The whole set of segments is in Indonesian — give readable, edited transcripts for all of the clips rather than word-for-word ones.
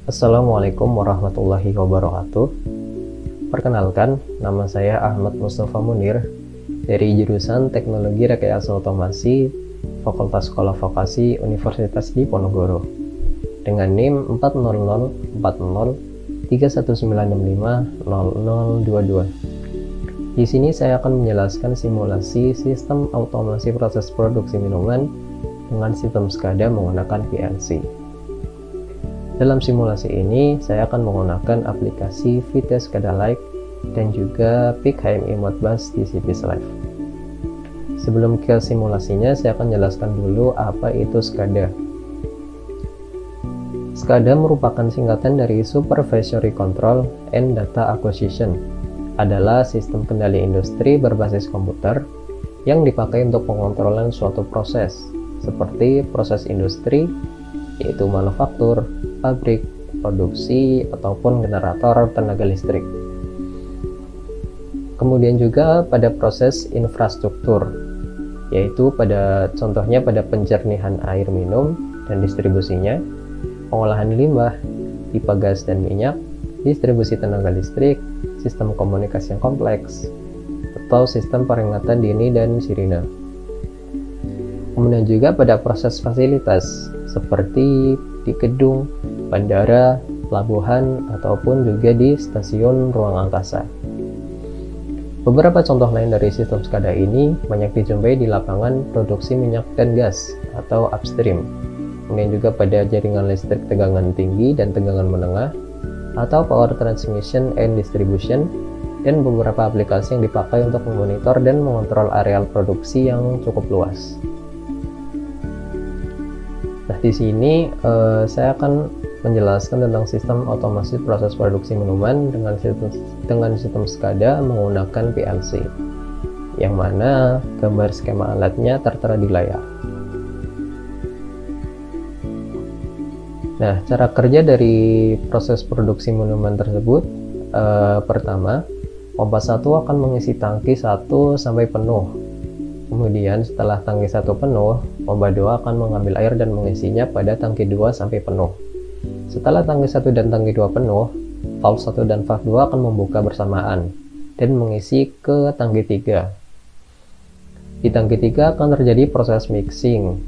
Assalamualaikum warahmatullahi wabarakatuh. Perkenalkan, nama saya Ahmad Mustafa Munir dari jurusan Teknologi Rekayasa Otomasi Fakultas Sekolah Vokasi Universitas Diponegoro dengan NIM 4004031950022. Di sini saya akan menjelaskan simulasi sistem otomasi proses produksi minuman dengan sistem SCADA menggunakan PLC. Dalam simulasi ini, saya akan menggunakan aplikasi VTest SCADA Lite dan juga PIC HMI Modbus TCP Live. Sebelum ke simulasinya, saya akan jelaskan dulu apa itu SCADA. SCADA merupakan singkatan dari Supervisory Control and Data Acquisition, adalah sistem kendali industri berbasis komputer yang dipakai untuk pengontrolan suatu proses, seperti proses industri, yaitu manufaktur, pabrik, produksi, ataupun generator tenaga listrik. Kemudian juga pada proses infrastruktur, yaitu contohnya pada penjernihan air minum dan distribusinya, pengolahan limbah, pipa gas dan minyak, distribusi tenaga listrik, sistem komunikasi yang kompleks, atau sistem peringatan dini dan sirine. Kemudian juga pada proses fasilitas seperti di gedung, bandara, pelabuhan, ataupun juga di stasiun ruang angkasa. Beberapa contoh lain dari sistem SCADA ini banyak dijumpai di lapangan produksi minyak dan gas atau upstream. Kemudian juga pada jaringan listrik tegangan tinggi dan tegangan menengah atau power transmission and distribution, dan beberapa aplikasi yang dipakai untuk memonitor dan mengontrol areal produksi yang cukup luas. Nah, di sini saya akan menjelaskan tentang sistem otomasi proses produksi minuman dengan sistem SCADA menggunakan PLC, yang mana gambar skema alatnya tertera di layar. Nah, cara kerja dari proses produksi minuman tersebut, pertama, pompa 1 akan mengisi tangki 1 sampai penuh. Kemudian setelah tangki 1 penuh, pompa 2 akan mengambil air dan mengisinya pada tangki 2 sampai penuh. Setelah tangki 1 dan tangki 2 penuh, valve 1 dan valve 2 akan membuka bersamaan dan mengisi ke tangki 3. Di tangki 3 akan terjadi proses mixing,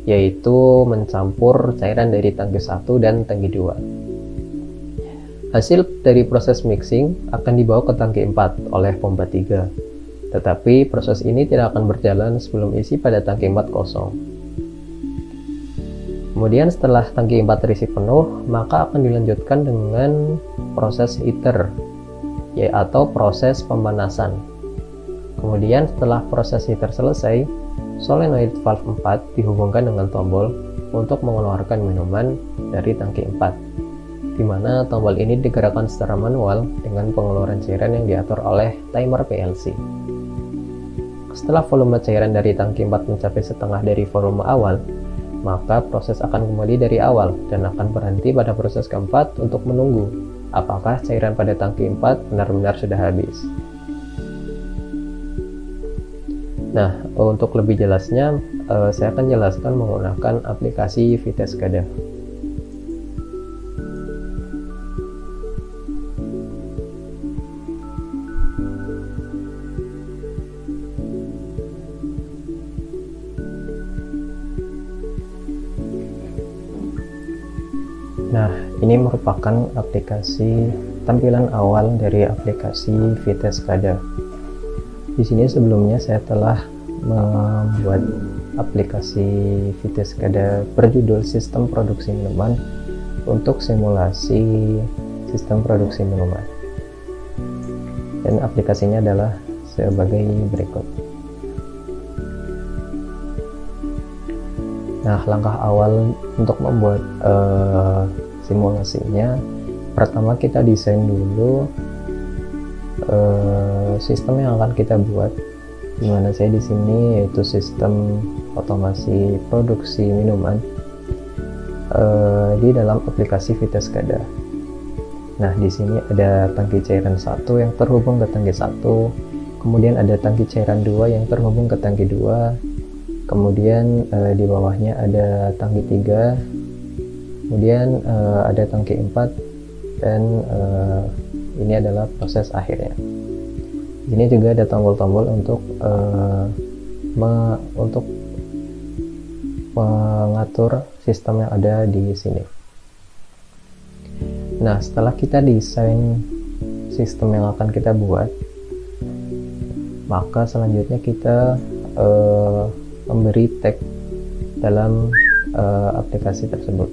yaitu mencampur cairan dari tangki 1 dan tangki 2. Hasil dari proses mixing akan dibawa ke tangki 4 oleh pompa 3. Tetapi proses ini tidak akan berjalan sebelum isi pada tangki 4 kosong. Kemudian setelah tangki 4 terisi penuh, maka akan dilanjutkan dengan proses heater, atau proses pemanasan. Kemudian setelah proses heater selesai, solenoid valve 4 dihubungkan dengan tombol untuk mengeluarkan minuman dari tangki 4, di mana tombol ini digerakkan secara manual dengan pengeluaran cairan yang diatur oleh timer PLC. Setelah volume cairan dari tangki 4 mencapai setengah dari volume awal, maka proses akan kembali dari awal dan akan berhenti pada proses keempat untuk menunggu apakah cairan pada tangki 4 benar-benar sudah habis. Nah, untuk lebih jelasnya, saya akan jelaskan menggunakan aplikasi VTest SCADA. Nah, ini merupakan aplikasi tampilan awal dari aplikasi VTest SCADA. Di sini sebelumnya saya telah membuat aplikasi VTest SCADA berjudul Sistem Produksi Minuman untuk simulasi sistem produksi minuman. Dan aplikasinya adalah sebagai berikut. Nah, langkah awal untuk membuat simulasinya, pertama kita desain dulu sistem yang akan kita buat. Dimana saya di sini yaitu sistem otomasi produksi minuman di dalam aplikasi VTest SCADA. Nah, di sini ada tangki cairan 1 yang terhubung ke tangki 1, kemudian ada tangki cairan 2 yang terhubung ke tangki 2, kemudian di bawahnya ada tangki 3, Kemudian ada tangki 4 dan ini adalah proses akhirnya. Ini juga ada tombol-tombol untuk mengatur sistem yang ada di sini. Nah, setelah kita desain sistem yang akan kita buat, maka selanjutnya kita memberi tag dalam aplikasi tersebut.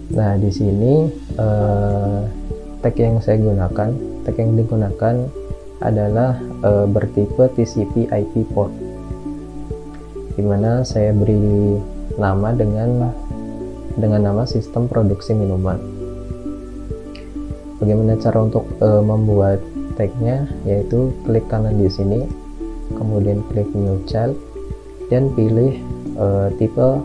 Nah, di sini tag yang digunakan adalah bertipe TCP/IP port, dimana saya beri nama dengan nama sistem produksi minuman. Bagaimana cara untuk membuat tagnya? Yaitu klik kanan di sini, kemudian klik new child dan pilih tipe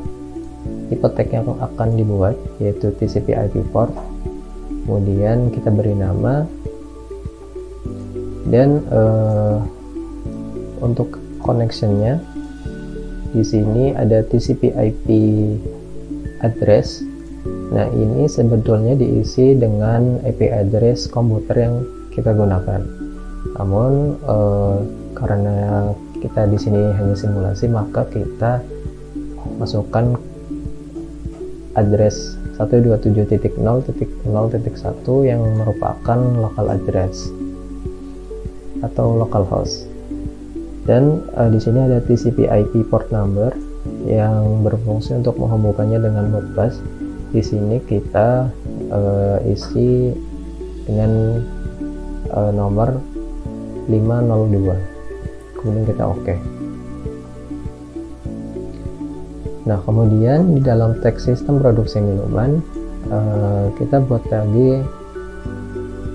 tag yang akan dibuat, yaitu TCP/IP port. Kemudian kita beri nama dan untuk connectionnya di sini ada TCP/IP address. Nah, ini sebetulnya diisi dengan IP address komputer yang kita gunakan. Namun karena kita di sini hanya simulasi, maka kita masukkan address 127.0.0.1 yang merupakan local address atau localhost. Dan di sini ada TCP/IP port number yang berfungsi untuk menghubungkannya dengan Modbus. Di sini kita isi dengan nomor 502. Kemudian kita OK. Nah, kemudian di dalam tag sistem produksi minuman kita buat lagi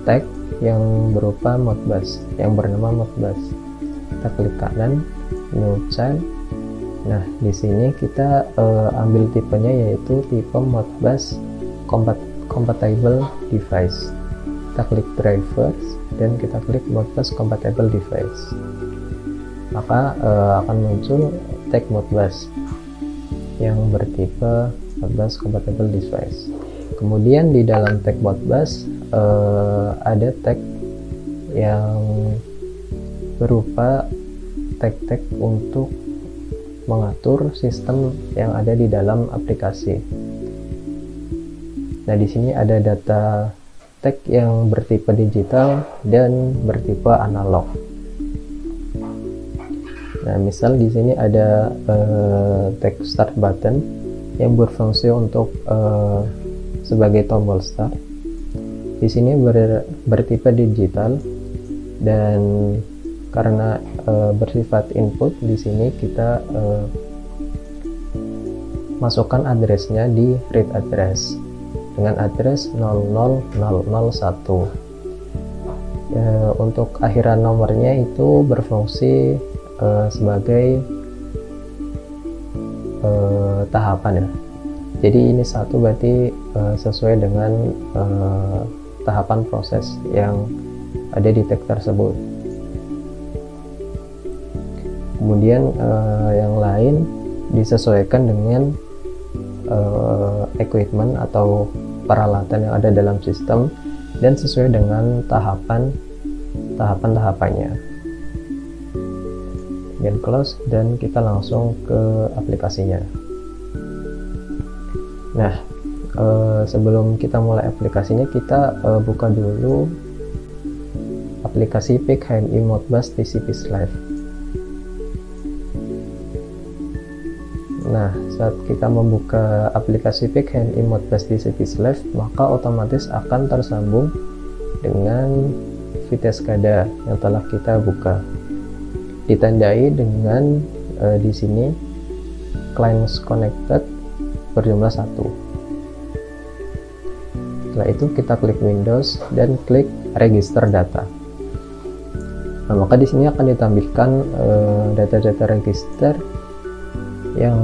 tag yang berupa Modbus, yang bernama Modbus. Kita klik kanan, new child. Nah, di sini kita ambil tipenya, yaitu tipe Modbus compatible device. Kita klik drivers dan kita klik Modbus compatible device. Maka akan muncul tag Modbus yang bertipe Modbus compatible device. Kemudian di dalam tag Modbus ada tag yang berupa tag-tag untuk mengatur sistem yang ada di dalam aplikasi. Nah, di sini ada data tag yang bertipe digital dan bertipe analog. Nah, misal di sini ada tag start button yang berfungsi untuk sebagai tombol start. Di sini bertipe digital dan karena bersifat input, di sini kita masukkan addressnya di read address dengan address 00001. Untuk akhiran nomornya itu berfungsi sebagai tahapan ya. Jadi ini satu berarti sesuai dengan tahapan proses yang ada di tag tersebut. Kemudian yang lain disesuaikan dengan equipment atau peralatan yang ada dalam sistem dan sesuai dengan tahapan-tahapannya. Dan close, dan kita langsung ke aplikasinya. Nah, sebelum kita mulai aplikasinya, kita buka dulu aplikasi PIC-HMI Modbus TCP/Slave. Nah, saat kita membuka aplikasi PIC-HMI Modbus TCP/Slave, maka otomatis akan tersambung dengan Vite-SCADA yang telah kita buka. Ditandai dengan di sini clients connected berjumlah 1. Setelah itu kita klik Windows dan klik register data. Nah, maka di sini akan ditampilkan data-data register yang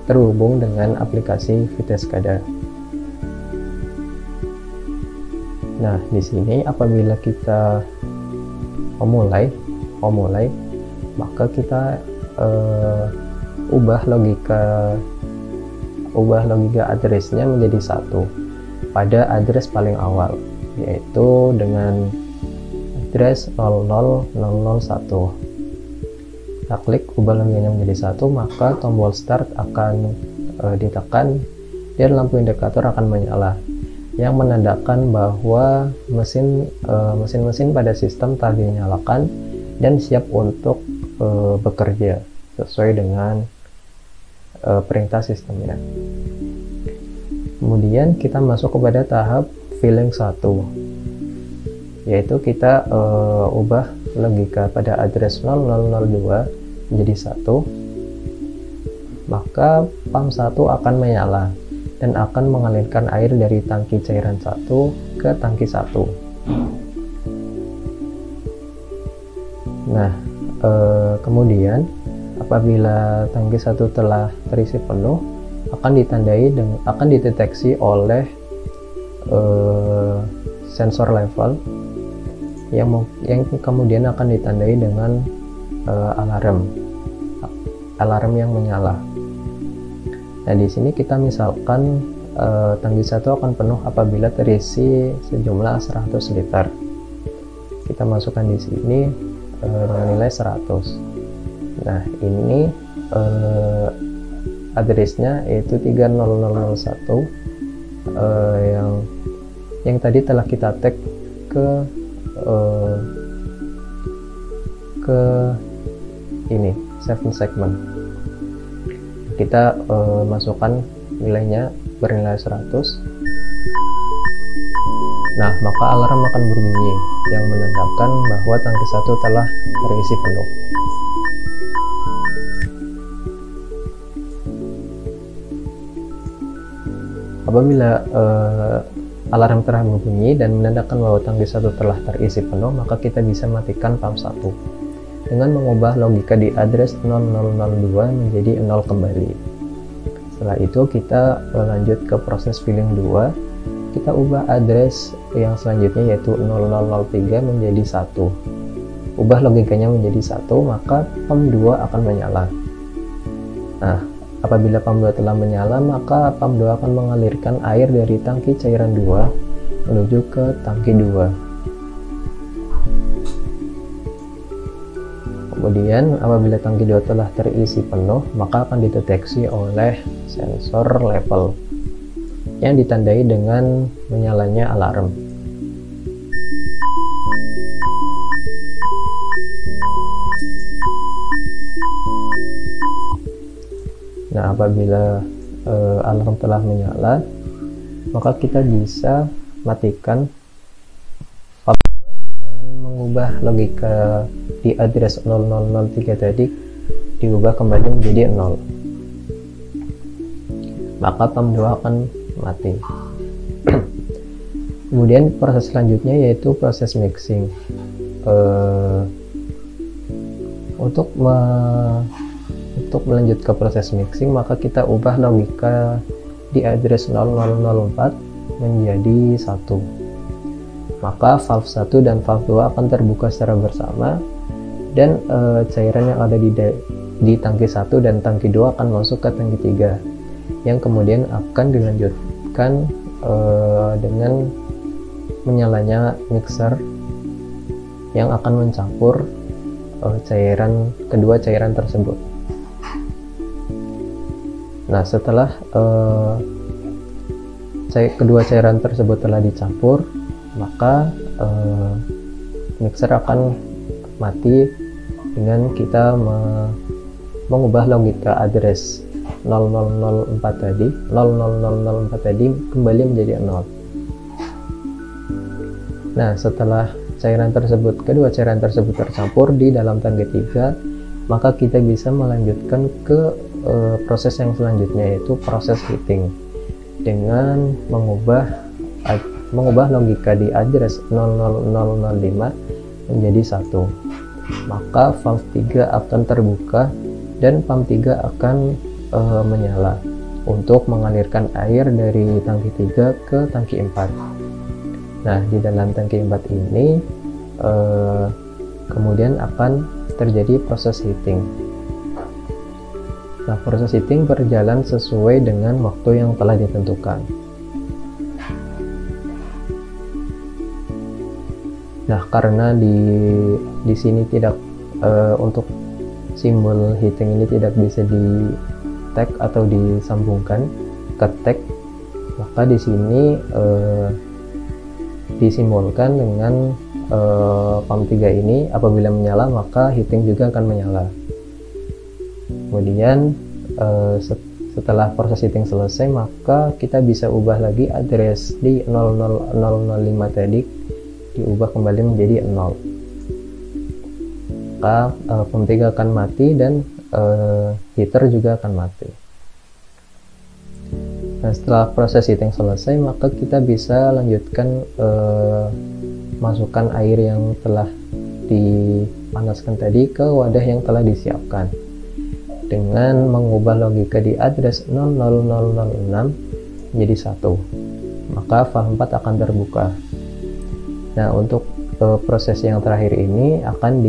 terhubung dengan aplikasi Vite-SCADA. Nah, di sini apabila kita memulai, maka kita ubah logika address-nya menjadi 1 pada address paling awal, yaitu dengan address 00001. Kita klik ubah logikanya menjadi 1, maka tombol start akan ditekan dan lampu indikator akan menyala, yang menandakan bahwa mesin-mesin pada sistem telah dinyalakan dan siap untuk bekerja sesuai dengan perintah sistemnya. Kemudian kita masuk kepada tahap filling 1, yaitu kita ubah logika pada address 0002 menjadi 1, maka pump 1 akan menyala dan akan mengalirkan air dari tangki cairan 1 ke tangki 1. Nah, kemudian apabila tangki 1 telah terisi penuh, akan dideteksi oleh sensor level yang kemudian akan ditandai dengan alarm yang menyala. Nah, di sini kita misalkan tangki 1 akan penuh apabila terisi sejumlah 100 liter. Kita masukkan di sini dengan nilai 100. Nah, ini address-nya yaitu 3001 yang tadi telah kita tag ke ini 7 segment. Kita masukkan nilainya bernilai 100. Nah, maka alarm akan berbunyi yang menandakan bahwa tangki 1 telah terisi penuh. Apabila alarm telah berbunyi dan menandakan bahwa tangki 1 telah terisi penuh, maka kita bisa matikan pump 1 dengan mengubah logika di address 0002 menjadi 0 kembali. Setelah itu kita lanjut ke proses filling 2. Kita ubah address yang selanjutnya yaitu 0003 menjadi 1. Ubah logikanya menjadi 1, maka pump 2 akan menyala. Nah, apabila pump 2 telah menyala, maka pump 2 akan mengalirkan air dari tangki cairan 2 menuju ke tangki 2. Kemudian apabila tangki 2 telah terisi penuh, maka akan dideteksi oleh sensor level yang ditandai dengan menyalanya alarm. Nah, apabila alarm telah menyala, maka kita bisa matikan pump 2 dengan mengubah logika di address 0003 tadi diubah kembali menjadi 0. Maka pump 2 akan mati. Kemudian proses selanjutnya yaitu proses mixing. Untuk melanjut ke proses mixing, maka kita ubah logika di address 0004 menjadi 1. Maka valve 1 dan valve 2 akan terbuka secara bersama, dan cairan yang ada di tangki 1 dan tangki 2 akan masuk ke tangki 3, yang kemudian akan dilanjutkan dengan menyalanya mixer yang akan mencampur kedua cairan tersebut. Nah, setelah kedua cairan tersebut telah dicampur, maka mixer akan mati dengan kita mengubah logika address 0004 tadi kembali menjadi 0. Nah, setelah kedua cairan tersebut tercampur di dalam tangki 3, maka kita bisa melanjutkan ke proses yang selanjutnya, yaitu proses heating dengan mengubah logika di address 00005 menjadi 1. Maka valve 3 akan terbuka dan pump 3 akan menyala untuk mengalirkan air dari tangki 3 ke tangki 4. Nah, di dalam tangki 4 ini kemudian akan terjadi proses heating. Nah, proses heating berjalan sesuai dengan waktu yang telah ditentukan. Nah, karena di sini tidak untuk simbol heating ini tidak bisa di tag atau disambungkan ke tag, maka di sini disimbolkan dengan pump 3 ini apabila menyala maka heating juga akan menyala. Kemudian setelah proses heating selesai, maka kita bisa ubah lagi address di 00005 tadi, diubah kembali menjadi 0. Maka pump 3 akan mati dan heater juga akan mati. Nah, setelah proses heating selesai, maka kita bisa lanjutkan masukkan air yang telah dipanaskan tadi ke wadah yang telah disiapkan dengan mengubah logika di address 00006 menjadi 1, maka valve 4 akan terbuka. Nah, untuk proses yang terakhir ini akan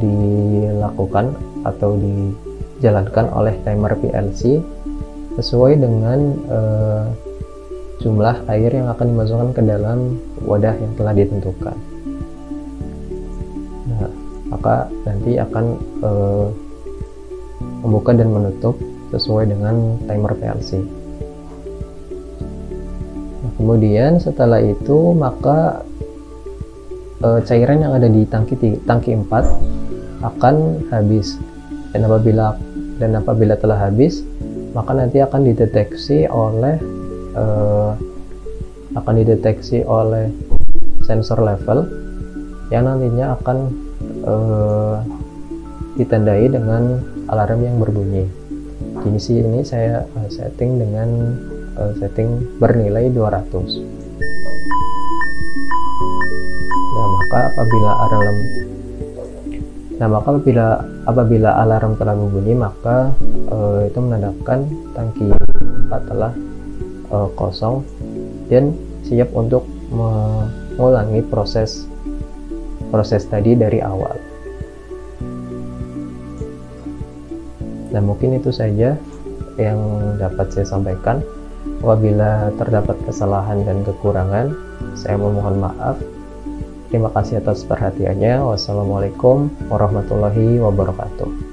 dilakukan atau dijalankan oleh timer PLC sesuai dengan jumlah air yang akan dimasukkan ke dalam wadah yang telah ditentukan. Nah, maka nanti akan membuka dan menutup sesuai dengan timer PLC. Nah, kemudian setelah itu maka cairan yang ada di tangki 4 akan habis, dan apabila telah habis maka nanti akan dideteksi oleh sensor level yang nantinya akan ditandai dengan alarm yang berbunyi. Di sini saya setting dengan setting bernilai 200. Nah, maka apabila alarm telah berbunyi, maka itu menandakan tangki 4 telah kosong dan siap untuk mengulangi proses tadi dari awal. Nah, mungkin itu saja yang dapat saya sampaikan. Apabila terdapat kesalahan dan kekurangan, saya memohon maaf. Terima kasih atas perhatiannya. Wassalamualaikum warahmatullahi wabarakatuh.